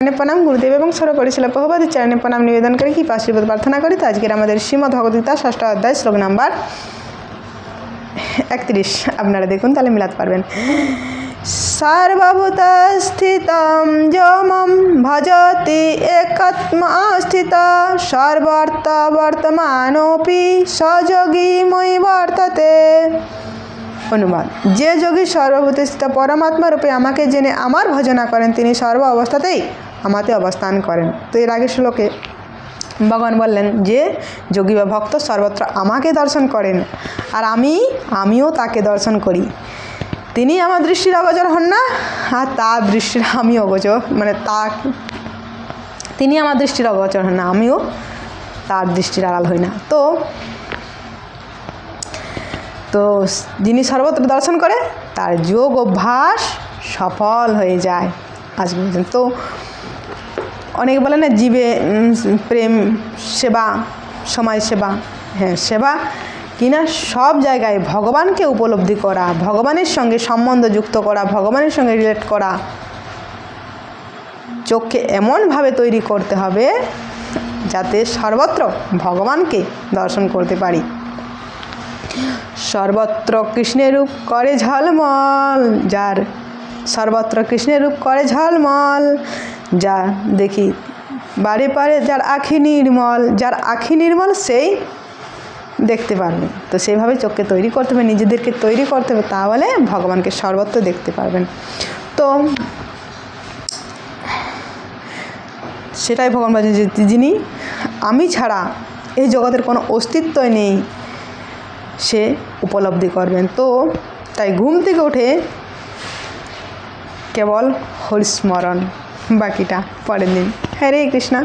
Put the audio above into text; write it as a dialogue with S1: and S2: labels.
S1: চরণে প্রণাম, গুরুদেব এবং সর্বোপরি শিল প্রভুপাদের চরণে প্রণাম নিবেদন করে কি আশীর্বাদ প্রার্থনা করি। তো আজকের আমাদের শ্রীমদ্ ভগবদ্গীতা 6ষ্ঠ অধ্যায় শ্লোক নাম্বার 31 আপনারা দেখুন, তাহলে মিলাতে পারবেন। সর্বভূতস্থিতং যো মাং ভজতি একাত্মা স্থিত সর্বর্থ বর্তমানোপি সযোগী মই বর্ততে। অনুবাদ: যে যোগী সর্বভূতস্থিত পরমাত্মা রূপে আমাকে জেনে আমার ভজনা করেন, তিনি সর্ব অবস্থাতেই আমাতে অবস্থান করেন। তো এর আগের শ্লোকে ভগবান বললেন যে যোগী বা ভক্ত সর্বত্র আমাকে দর্শন করেন, আর আমিও তাকে দর্শন করি। তিনি আমার দৃষ্টির অগোচর হন না, আর তার দৃষ্টির আমি অগোচর, মানে তিনি আমার দৃষ্টির অগোচর হন না, আমিও তার দৃষ্টির আড়াল হই না। তো যিনি সর্বত্র দর্শন করে তার যোগ অভ্যাস সফল হয়ে যায়। আজ পর্যন্ত তো অনেকে বলে না, জীবে প্রেম, সেবা, সমাজ সেবা। হ্যাঁ, সেবা কিনা সব জায়গায় ভগবানকে উপলব্ধি করা, ভগবানের সঙ্গে সম্বন্ধ যুক্ত করা, ভগবানের সঙ্গে রিলেট করা। চোখকে এমনভাবে তৈরি করতে হবে যাতে সর্বত্র ভগবানকে দর্শন করতে পারি। সর্বত্র কৃষ্ণের রূপ করে ঝলমল, যার সর্বত্র কৃষ্ণের রূপ করে ঝলমল, যা দেখি বারে পারে যার আখি নির্মল, যার আখি নির্মল সেই দেখতে পারবে। তো সেইভাবে চোখকে তৈরি করতে হবে, নিজেদেরকে তৈরি করতে হবে, তাহলে ভগবানকে সর্বত্র দেখতে পারবেন। তো সেটাই ভগবান বলছেন যে যিনি আমি ছাড়া এই জগতের কোনো অস্তিত্বই নেই, সে উপলব্ধি করবেন। তো তাই ঘুম থেকে উঠে কেবল হরিস্মরণ, বাকিটা পরের দিন। হরে কৃষ্ণা।